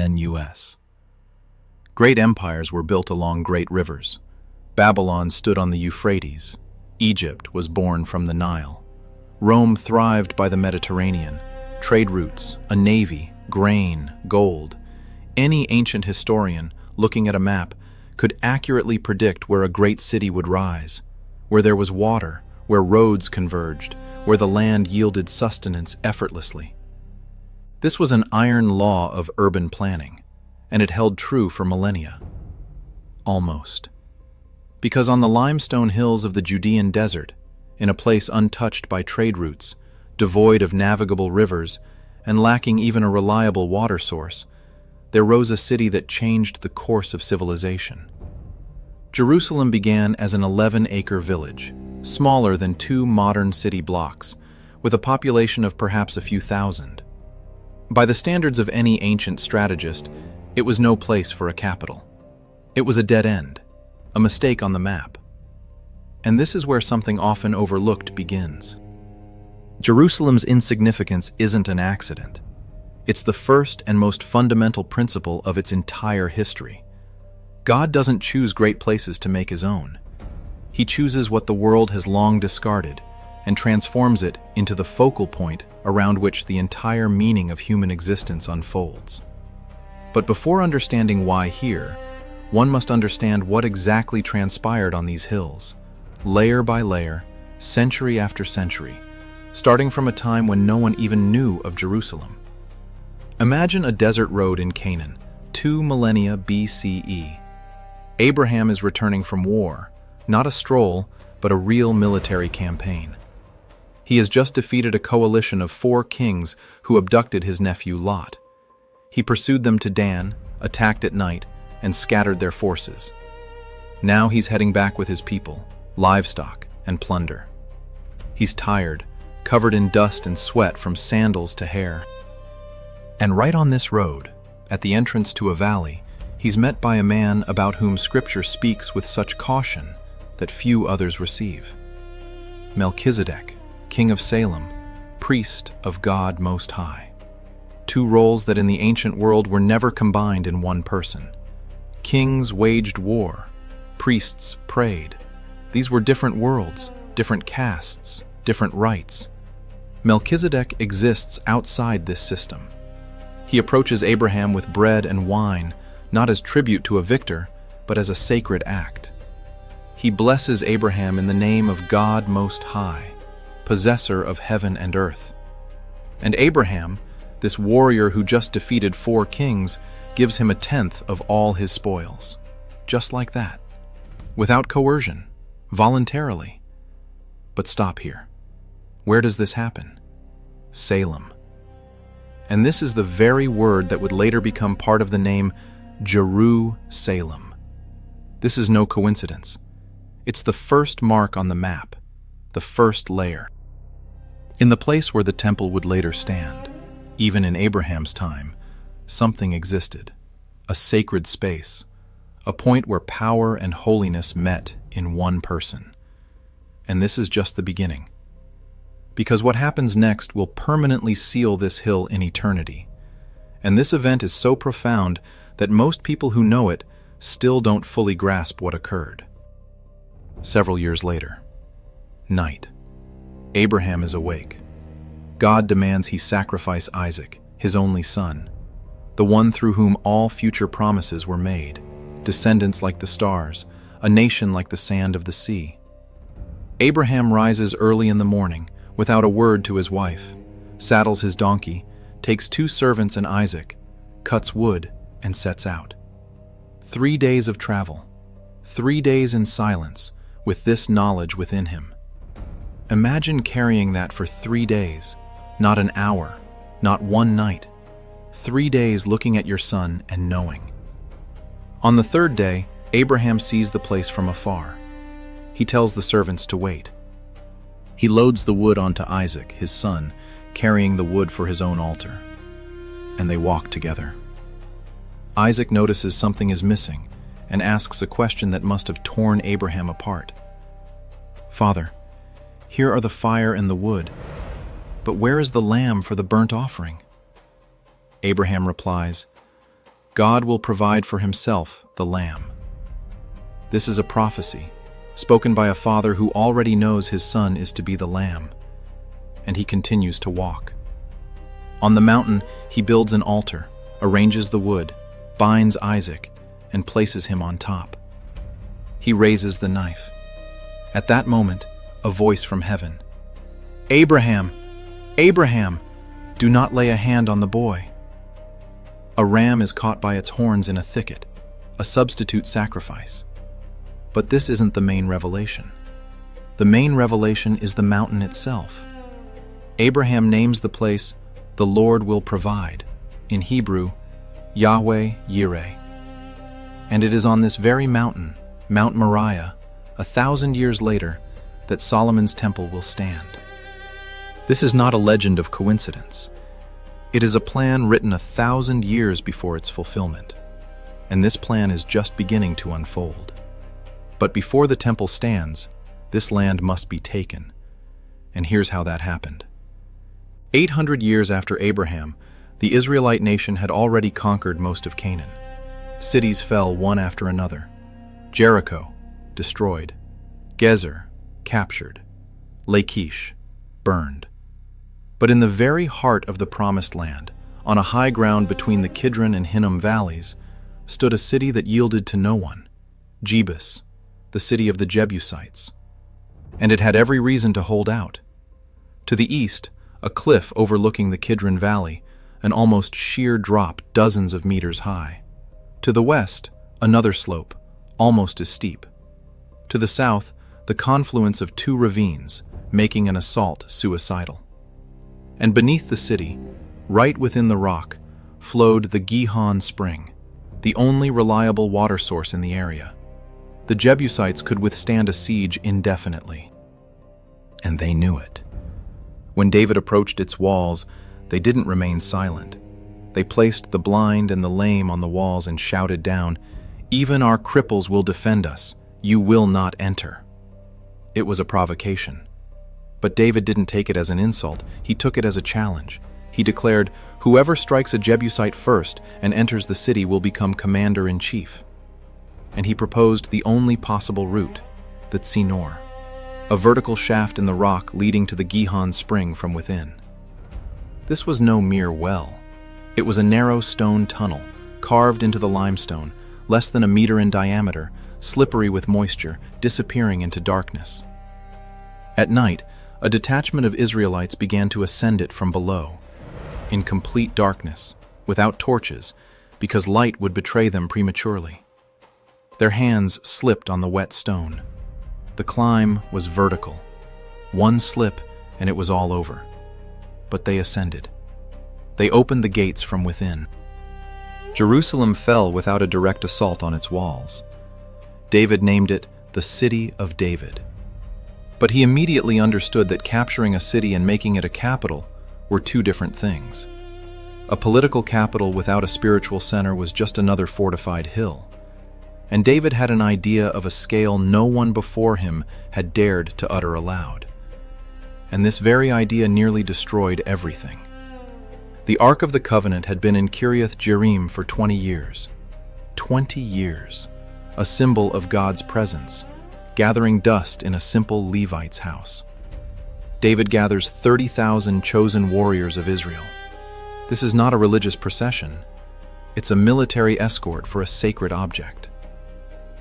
census. Great empires were built along great rivers. Babylon stood on the Euphrates. Egypt was born from the Nile. Rome thrived by the Mediterranean. Trade routes, a navy, grain, gold. Any ancient historian, looking at a map, could accurately predict where a great city would rise, where there was water, where roads converged, where the land yielded sustenance effortlessly. This was an iron law of urban planning, and it held true for millennia. Almost. Because on the limestone hills of the Judean desert, in a place untouched by trade routes, devoid of navigable rivers, and lacking even a reliable water source, there rose a city that changed the course of civilization. Jerusalem began as an 11-acre village, smaller than 2 modern city blocks, with a population of perhaps a few thousand. By the standards of any ancient strategist, it was no place for a capital. It was a dead end, a mistake on the map. And this is where something often overlooked begins. Jerusalem's insignificance isn't an accident. It's the first and most fundamental principle of its entire history. God doesn't choose great places to make his own. He chooses what the world has long discarded and transforms it into the focal point around which the entire meaning of human existence unfolds. But before understanding why here, one must understand what exactly transpired on these hills, layer by layer, century after century, starting from a time when no one even knew of Jerusalem. Imagine a desert road in Canaan, 2 millennia BCE. Abraham is returning from war, not a stroll, but a real military campaign. He has just defeated a coalition of 4 kings who abducted his nephew Lot. He pursued them to Dan, attacked at night, and scattered their forces. Now he's heading back with his people, livestock, and plunder. He's tired, covered in dust and sweat from sandals to hair. And right on this road, at the entrance to a valley, he's met by a man about whom Scripture speaks with such caution that few others receive. Melchizedek, king of Salem, priest of God Most High. 2 roles that in the ancient world were never combined in one person. Kings waged war, priests prayed. These were different worlds, different castes, different rites. Melchizedek exists outside this system. He approaches Abraham with bread and wine, not as tribute to a victor, but as a sacred act. He blesses Abraham in the name of God Most High, possessor of heaven and earth. And Abraham, this warrior who just defeated 4 kings, gives him 1/10 of all his spoils. Just like that. Without coercion, voluntarily. But stop here. Where does this happen? Salem. And this is the very word that would later become part of the name Jerusalem. This is no coincidence. It's the first mark on the map, the first layer. In the place where the temple would later stand, even in Abraham's time, something existed, a sacred space, a point where power and holiness met in one person. And this is just the beginning. Because what happens next will permanently seal this hill in eternity. And this event is so profound that most people who know it still don't fully grasp what occurred. Several years later, night. Abraham is awake. God demands he sacrifice Isaac, his only son, the one through whom all future promises were made, descendants like the stars, a nation like the sand of the sea. Abraham rises early in the morning, without a word to his wife, saddles his donkey, takes 2 servants and Isaac, cuts wood, and sets out. 3 days of travel, 3 days in silence, with this knowledge within him. Imagine carrying that for 3 days, not an hour, not one night. 3 days looking at your son and knowing. On the 3rd day, Abraham sees the place from afar. He tells the servants to wait. He loads the wood onto Isaac, his son, carrying the wood for his own altar. And they walk together. Isaac notices something is missing and asks a question that must have torn Abraham apart. "Father, here are the fire and the wood, but where is the lamb for the burnt offering?" Abraham replies, God will provide for himself the lamb. This is a prophecy, spoken by a father who already knows his son is to be the lamb, and he continues to walk. On the mountain, he builds an altar, arranges the wood, binds Isaac, and places him on top. He raises the knife. At that moment, a voice from heaven. "Abraham! Abraham! Do not lay a hand on the boy." A ram is caught by its horns in a thicket, a substitute sacrifice. But this isn't the main revelation. The main revelation is the mountain itself. Abraham names the place, "The Lord will provide," in Hebrew, Yahweh Yireh. And it is on this very mountain, Mount Moriah, 1,000 years later, that Solomon's temple will stand. This is not a legend of coincidence. It is a plan written 1,000 years before its fulfillment, and this plan is just beginning to unfold. But before the temple stands, this land must be taken, and here's how that happened. 800 years after Abraham, the Israelite nation had already conquered most of Canaan. Cities fell one after another. Jericho, destroyed. Gezer, captured. Lachish, burned. But in the very heart of the Promised Land, on a high ground between the Kidron and Hinnom valleys, stood a city that yielded to no one, Jebus, the city of the Jebusites. And it had every reason to hold out. To the east, a cliff overlooking the Kidron Valley, an almost sheer drop dozens of meters high. To the west, another slope, almost as steep. To the south, the confluence of two ravines, making an assault suicidal. And beneath the city, right within the rock, flowed the Gihon spring, the only reliable water source in the area. The Jebusites could withstand a siege indefinitely. And they knew it. When David approached its walls, they didn't remain silent. They placed the blind and the lame on the walls and shouted down, "Even our cripples will defend us. You will not enter." It was a provocation. But David didn't take it as an insult. He took it as a challenge. He declared, "Whoever strikes a Jebusite first and enters the city will become commander-in-chief." And he proposed the only possible route, the tzinor, a vertical shaft in the rock leading to the Gihon spring from within. This was no mere well. It was a narrow stone tunnel, carved into the limestone, less than a meter in diameter, slippery with moisture, disappearing into darkness. At night, a detachment of Israelites began to ascend it from below, in complete darkness, without torches, because light would betray them prematurely. Their hands slipped on the wet stone. The climb was vertical. One slip, and it was all over. But they ascended. They opened the gates from within. Jerusalem fell without a direct assault on its walls. David named it the City of David. But he immediately understood that capturing a city and making it a capital were two different things. A political capital without a spiritual center was just another fortified hill. And David had an idea of a scale no one before him had dared to utter aloud. And this very idea nearly destroyed everything. The Ark of the Covenant had been in Kiriath Jearim for 20 years. 20 years, a symbol of God's presence, gathering dust in a simple Levite's house. David gathers 30,000 chosen warriors of Israel. This is not a religious procession. It's a military escort for a sacred object.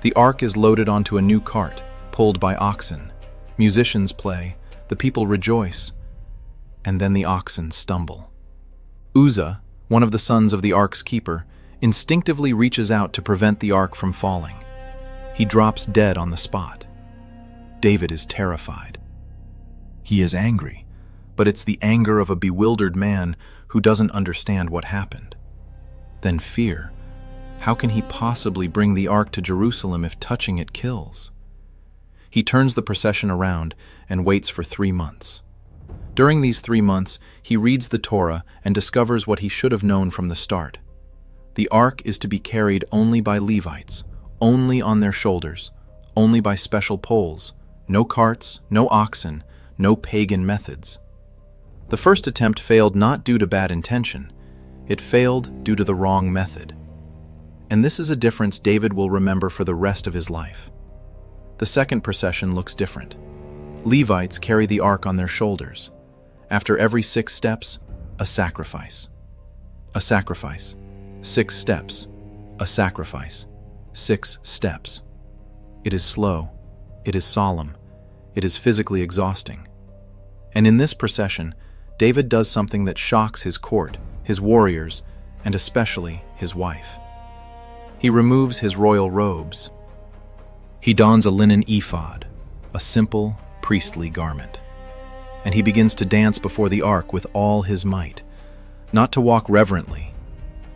The ark is loaded onto a new cart, pulled by oxen. Musicians play, the people rejoice, and then the oxen stumble. Uzzah, one of the sons of the ark's keeper, instinctively reaches out to prevent the ark from falling. He drops dead on the spot. David is terrified. He is angry, but it's the anger of a bewildered man who doesn't understand what happened. Then fear. How can he possibly bring the ark to Jerusalem if touching it kills? He turns the procession around and waits for 3 months. During these 3 months, he reads the Torah and discovers what he should have known from the start. The ark is to be carried only by Levites, only on their shoulders, only by special poles, no carts, no oxen, no pagan methods. The first attempt failed not due to bad intention. It failed due to the wrong method. and this is a difference David will remember for the rest of his life. The second procession looks different. Levites carry the ark on their shoulders. After every 6 steps, a sacrifice. A sacrifice. 6 steps. A sacrifice. 6 steps. It is slow. It is solemn. It is physically exhausting. And in this procession, David does something that shocks his court, his warriors, and especially his wife. He removes his royal robes. He dons a linen ephod, a simple, priestly garment. And he begins to dance before the ark with all his might, not to walk reverently,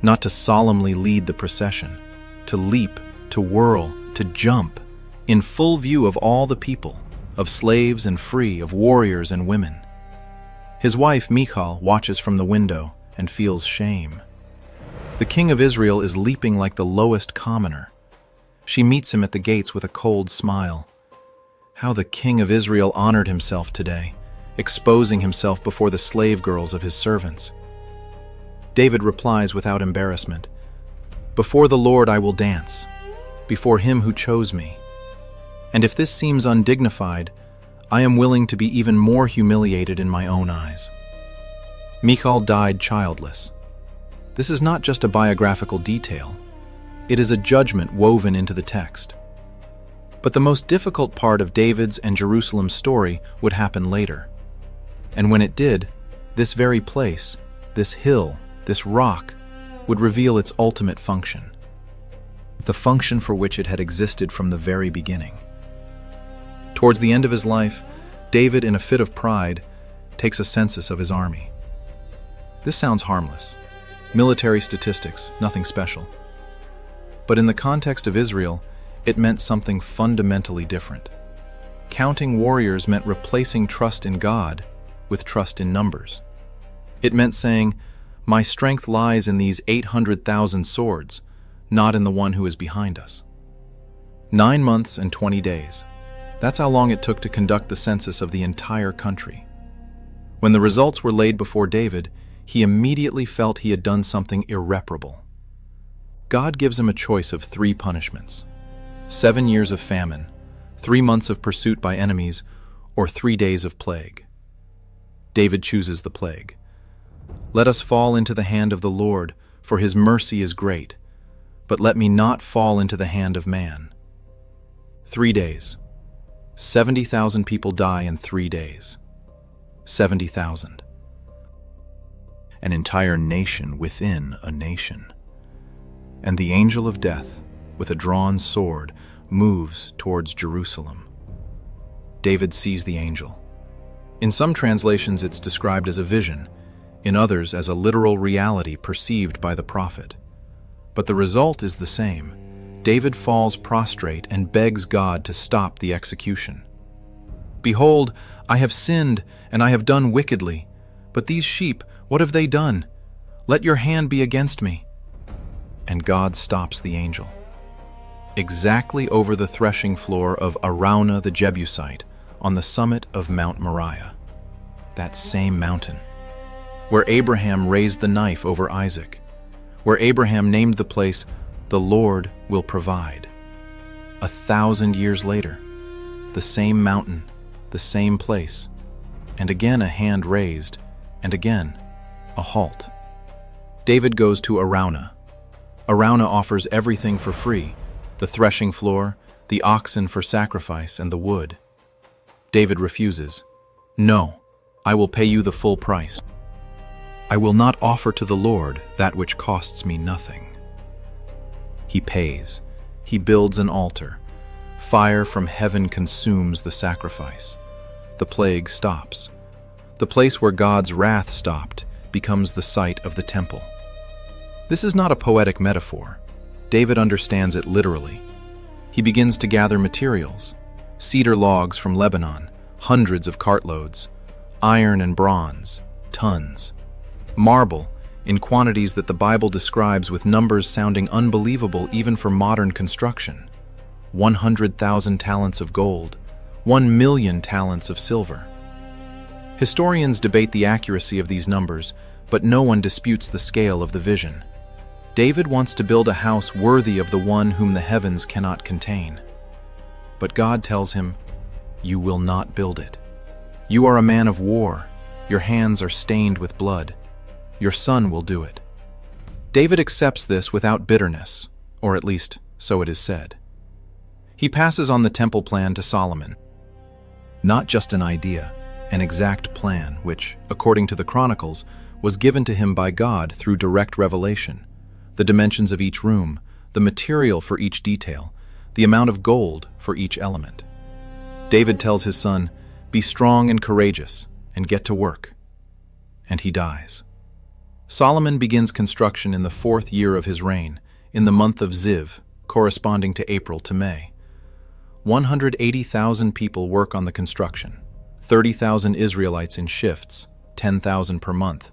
not to solemnly lead the procession, to leap, to whirl, to jump, in full view of all the people, of slaves and free, of warriors and women. His wife, Michal, watches from the window and feels shame. The king of Israel is leaping like the lowest commoner. She meets him at the gates with a cold smile. How the king of Israel honored himself today, exposing himself before the slave girls of his servants. David replies without embarrassment, "Before the Lord I will dance, before him who chose me. And if this seems undignified, I am willing to be even more humiliated in my own eyes." Michal died childless. This is not just a biographical detail. It is a judgment woven into the text. But the most difficult part of David's and Jerusalem's story would happen later. And when it did, this very place, this hill, this rock, would reveal its ultimate function. The function for which it had existed from the very beginning. Towards the end of his life, David, in a fit of pride, takes a census of his army. This sounds harmless. Military statistics, nothing special. But in the context of Israel, it meant something fundamentally different. Counting warriors meant replacing trust in God with trust in numbers. It meant saying, "My strength lies in these 800,000 swords, not in the one who is behind us." 9 months and 20 days. That's how long it took to conduct the census of the entire country. When the results were laid before David, he immediately felt he had done something irreparable. God gives him a choice of 3 punishments: 7 years of famine, 3 months of pursuit by enemies, or 3 days of plague. David chooses the plague. "Let us fall into the hand of the Lord, for his mercy is great, but let me not fall into the hand of man." 3 days. 70,000 people die in 3 days. 70,000. An entire nation within a nation. And the angel of death, with a drawn sword, moves towards Jerusalem. David sees the angel. In some translations it's described as a vision, in others as a literal reality perceived by the prophet. But the result is the same. David falls prostrate and begs God to stop the execution. "Behold, I have sinned and I have done wickedly, but these sheep, what have they done? Let your hand be against me." And God stops the angel. Exactly over the threshing floor of Araunah the Jebusite, on the summit of Mount Moriah. That same mountain, where Abraham raised the knife over Isaac, where Abraham named the place, "The Lord will provide." 1,000 years later, the same mountain, the same place, and again a hand raised, and again a halt. David goes to Araunah. Araunah offers everything for free: the threshing floor, the oxen for sacrifice, and the wood. David refuses. "No, I will pay you the full price. I will not offer to the Lord that which costs me nothing." He pays. He builds an altar. Fire from heaven consumes the sacrifice. The plague stops. The place where God's wrath stopped becomes the site of the temple. This is not a poetic metaphor. David understands it literally. He begins to gather materials: cedar logs from Lebanon, hundreds of cartloads; iron and bronze, tons; marble, in quantities that the Bible describes with numbers sounding unbelievable even for modern construction: 100,000 talents of gold, 1,000,000 talents of silver. Historians debate the accuracy of these numbers, but no one disputes the scale of the vision. David wants to build a house worthy of the one whom the heavens cannot contain. But God tells him, "You will not build it. You are a man of war. Your hands are stained with blood. Your son will do it." David accepts this without bitterness, or at least so it is said. He passes on the temple plan to Solomon. Not just an idea, an exact plan which, according to the Chronicles, was given to him by God through direct revelation. The dimensions of each room, the material for each detail, the amount of gold for each element. David tells his son, "Be strong and courageous, and get to work." And he dies. Solomon begins construction in the 4th year of his reign, in the month of Ziv, corresponding to April to May. 180,000 people work on the construction, 30,000 Israelites in shifts, 10,000 per month,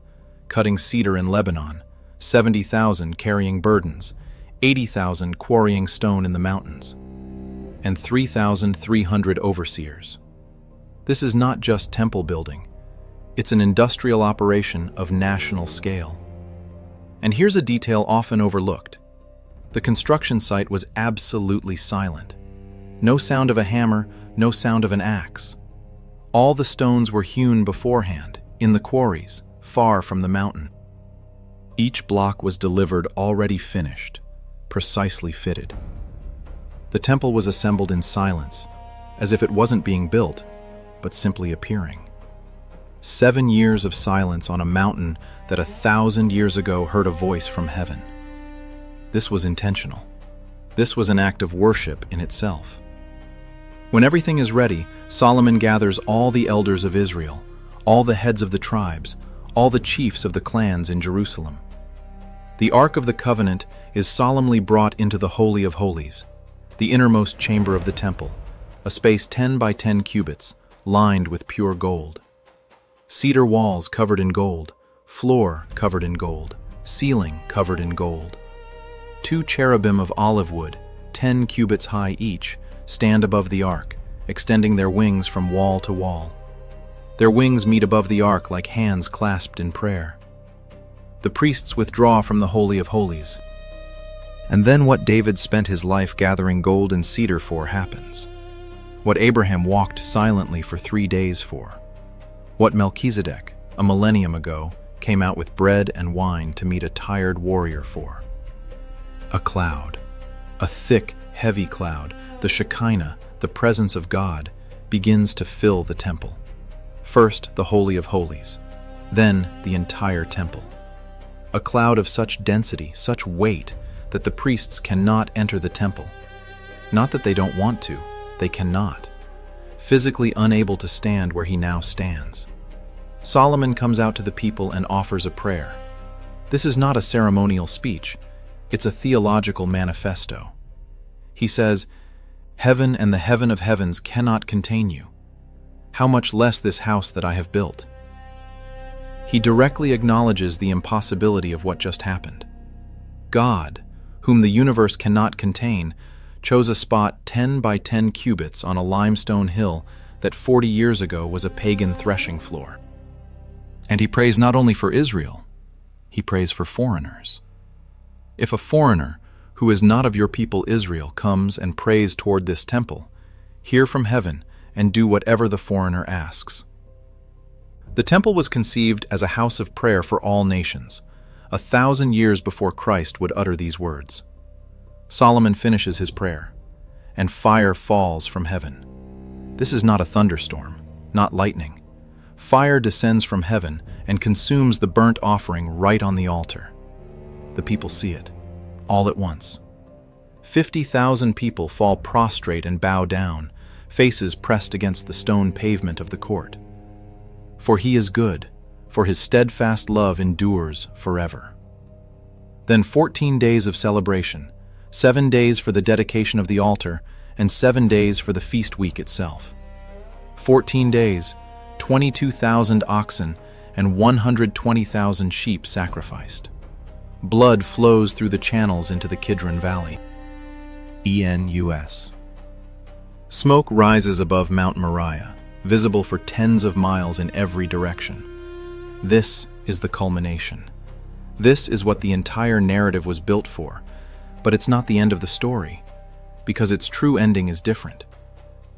cutting cedar in Lebanon, 70,000 carrying burdens, 80,000 quarrying stone in the mountains, and 3,300 overseers. This is not just temple building. It's an industrial operation of national scale. And here's a detail often overlooked. The construction site was absolutely silent. No sound of a hammer, no sound of an axe. All the stones were hewn beforehand, in the quarries, far from the mountain. Each block was delivered already finished, precisely fitted. The temple was assembled in silence, as if it wasn't being built, but simply appearing. 7 years of silence on a mountain that 1,000 years ago heard a voice from heaven. This was intentional. This was an act of worship in itself. When everything is ready, Solomon gathers all the elders of Israel, all the heads of the tribes, all the chiefs of the clans in Jerusalem. The Ark of the Covenant is solemnly brought into the Holy of Holies, the innermost chamber of the temple, a space 10 by 10 cubits, lined with pure gold. Cedar walls covered in gold, floor covered in gold, ceiling covered in gold. 2 cherubim of olive wood, 10 cubits high each, stand above the ark, extending their wings from wall to wall. Their wings meet above the ark like hands clasped in prayer. The priests withdraw from the Holy of Holies. And then what David spent his life gathering gold and cedar for happens. What Abraham walked silently for 3 days for. What Melchizedek, a millennium ago, came out with bread and wine to meet a tired warrior for. A cloud, a thick, heavy cloud, the Shekinah, the presence of God, begins to fill the temple. First, the Holy of Holies, then the entire temple. A cloud of such density, such weight, that the priests cannot enter the temple. Not that they don't want to, they cannot. Physically unable to stand where he now stands. Solomon comes out to the people and offers a prayer. This is not a ceremonial speech, it's a theological manifesto. He says, "Heaven and the heaven of heavens cannot contain you. How much less this house that I have built?" He directly acknowledges the impossibility of what just happened. God, whom the universe cannot contain, chose a spot 10 by 10 cubits on a limestone hill that 40 years ago was a pagan threshing floor. And he prays not only for Israel, he prays for foreigners. If a foreigner, who is not of your people Israel, comes and prays toward this temple, hear from heaven and do whatever the foreigner asks. The temple was conceived as a house of prayer for all nations, 1,000 years before Christ would utter these words. Solomon finishes his prayer, and fire falls from heaven. This is not a thunderstorm, not lightning. Fire descends from heaven and consumes the burnt offering right on the altar. The people see it, all at once. 50,000 people fall prostrate and bow down, faces pressed against the stone pavement of the court. For he is good, for his steadfast love endures forever. Then 14 days of celebration, 7 days for the dedication of the altar, and 7 days for the feast week itself. 14 days, 22,000 oxen, and 120,000 sheep sacrificed. Blood flows through the channels into the Kidron Valley. ENUS. Smoke rises above Mount Moriah, visible for tens of miles in every direction. This is the culmination. This is what the entire narrative was built for, but it's not the end of the story, because its true ending is different.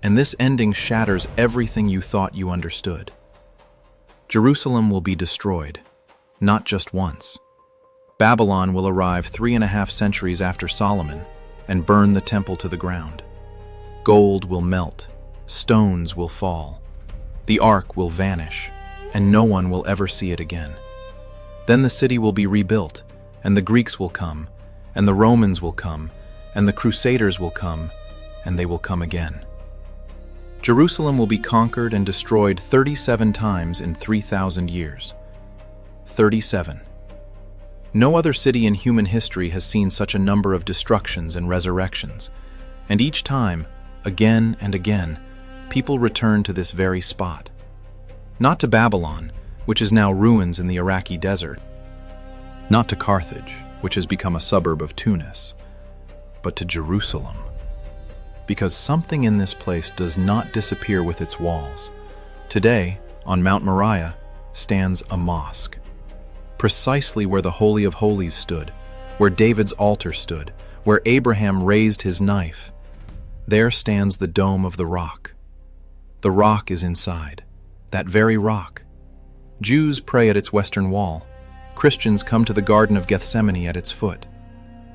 And this ending shatters everything you thought you understood. Jerusalem will be destroyed, not just once. Babylon will arrive 3.5 centuries after Solomon and burn the temple to the ground. Gold will melt, stones will fall, the ark will vanish, and no one will ever see it again. Then the city will be rebuilt, and the Greeks will come, and the Romans will come, and the Crusaders will come, and they will come again. Jerusalem will be conquered and destroyed 37 times in 3,000 years. 37. No other city in human history has seen such a number of destructions and resurrections, and each time, again and again, people return to this very spot. Not to Babylon, which is now ruins in the Iraqi desert. Not to Carthage, which has become a suburb of Tunis, but to Jerusalem. Because something in this place does not disappear with its walls. Today, on Mount Moriah, stands a mosque. Precisely where the Holy of Holies stood, where David's altar stood, where Abraham raised his knife, there stands the dome of the rock. The rock is inside, that very rock. Jews pray at its western wall. Christians come to the Garden of Gethsemane at its foot.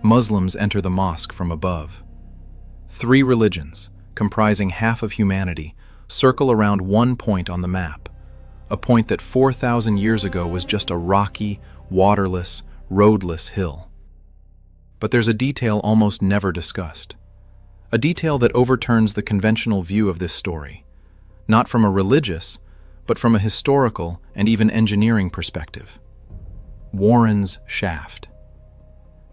Muslims enter the mosque from above. 3 religions, comprising half of humanity, circle around one point on the map, a point that 4,000 years ago was just a rocky, waterless, roadless hill. But there's a detail almost never discussed. A detail that overturns the conventional view of this story, not from a religious, but from a historical and even engineering perspective. Warren's shaft.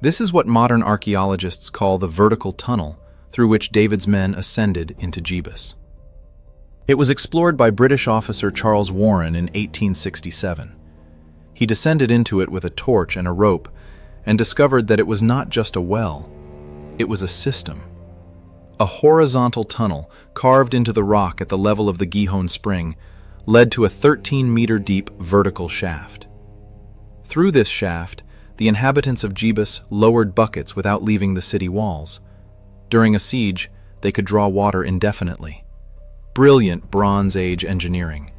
This is what modern archaeologists call the vertical tunnel through which David's men ascended into Jebus. It was explored by British officer Charles Warren in 1867. He descended into it with a torch and a rope and discovered that it was not just a well, it was a system. A horizontal tunnel carved into the rock at the level of the Gihon spring led to a 13-meter-deep vertical shaft. Through this shaft, the inhabitants of Jebus lowered buckets without leaving the city walls. During a siege, they could draw water indefinitely. Brilliant Bronze Age engineering.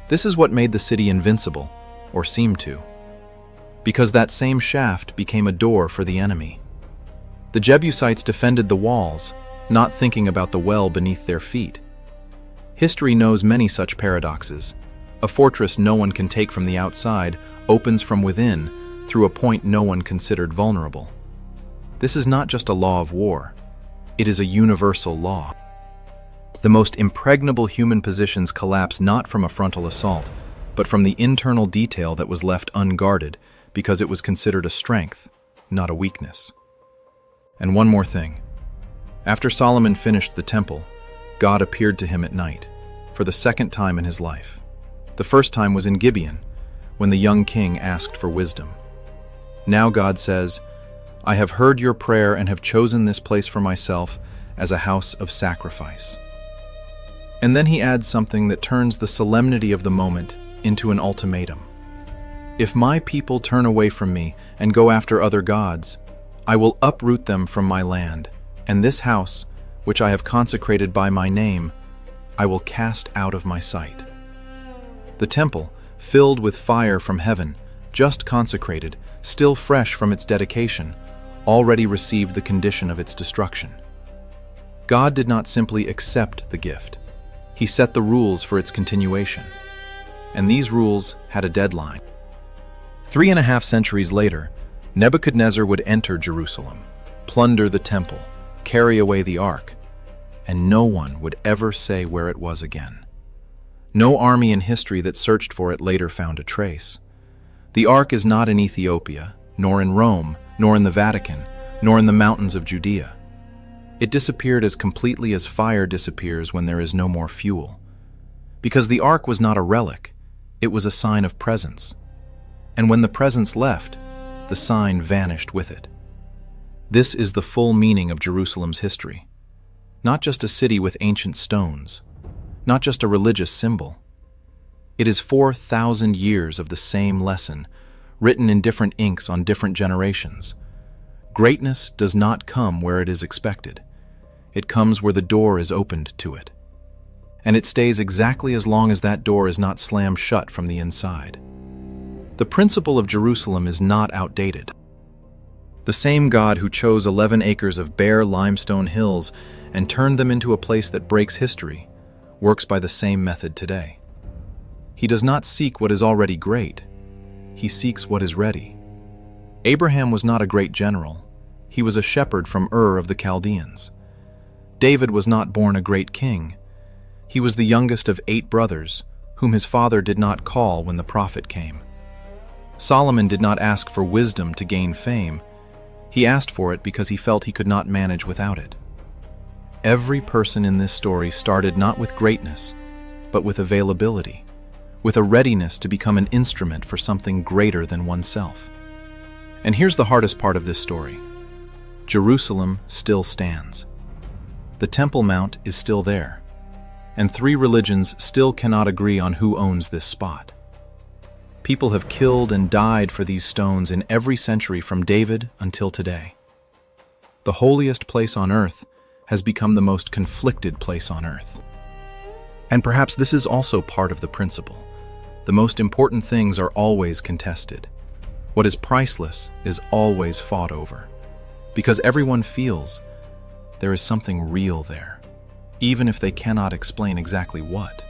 This is what made the city invincible, or seemed to, because that same shaft became a door for the enemy. The Jebusites defended the walls, not thinking about the well beneath their feet. History knows many such paradoxes. A fortress no one can take from the outside opens from within through a point no one considered vulnerable. This is not just a law of war. It is a universal law. The most impregnable human positions collapse not from a frontal assault, but from the internal detail that was left unguarded because it was considered a strength, not a weakness. And one more thing. After Solomon finished the temple, God appeared to him at night, for the second time in his life. The first time was in Gibeon, when the young king asked for wisdom. Now God says, "I have heard your prayer and have chosen this place for myself as a house of sacrifice." And then he adds something that turns the solemnity of the moment into an ultimatum. "If my people turn away from me and go after other gods, I will uproot them from my land, and this house, which I have consecrated by my name, I will cast out of my sight." The temple, filled with fire from heaven, just consecrated, still fresh from its dedication, already received the condition of its destruction. God did not simply accept the gift. He set the rules for its continuation. And these rules had a deadline. 3.5 centuries later, Nebuchadnezzar would enter Jerusalem, plunder the temple, carry away the ark, and no one would ever say where it was again. No army in history that searched for it later found a trace. The ark is not in Ethiopia, nor in Rome, nor in the Vatican, nor in the mountains of Judea. It disappeared as completely as fire disappears when there is no more fuel. Because the ark was not a relic, it was a sign of presence. And when the presence left, the sign vanished with it. This is the full meaning of Jerusalem's history. Not just a city with ancient stones, not just a religious symbol. It is 4,000 years of the same lesson, written in different inks on different generations. Greatness does not come where it is expected. It comes where the door is opened to it. And it stays exactly as long as that door is not slammed shut from the inside. The principle of Jerusalem is not outdated. The same God who chose 11 acres of bare limestone hills and turned them into a place that breaks history works by the same method today. He does not seek what is already great. He seeks what is ready. Abraham was not a great general. He was a shepherd from Ur of the Chaldeans. David was not born a great king. He was the youngest of 8 brothers, whom his father did not call when the prophet came. Solomon did not ask for wisdom to gain fame. He asked for it because he felt he could not manage without it. Every person in this story started not with greatness, but with availability, with a readiness to become an instrument for something greater than oneself. And here's the hardest part of this story. Jerusalem still stands. The Temple Mount is still there, and 3 religions still cannot agree on who owns this spot. People have killed and died for these stones in every century from David until today. The holiest place on earth has become the most conflicted place on earth. And perhaps this is also part of the principle. The most important things are always contested. What is priceless is always fought over, because everyone feels there is something real there, even if they cannot explain exactly what.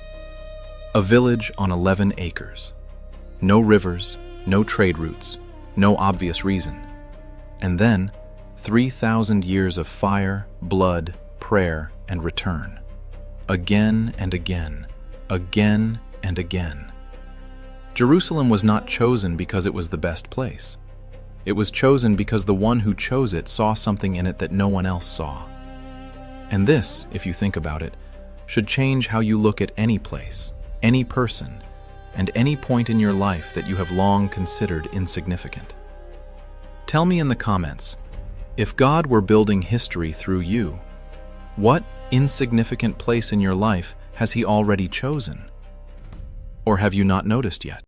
A village on 11 acres. No rivers, no trade routes, no obvious reason. And then, 3,000 years of fire, blood, prayer, and return. Again and again, again and again. Jerusalem was not chosen because it was the best place. It was chosen because the one who chose it saw something in it that no one else saw. And this, if you think about it, should change how you look at any place, any person, and any point in your life that you have long considered insignificant. Tell me in the comments, if God were building history through you, what insignificant place in your life has He already chosen? Or have you not noticed yet?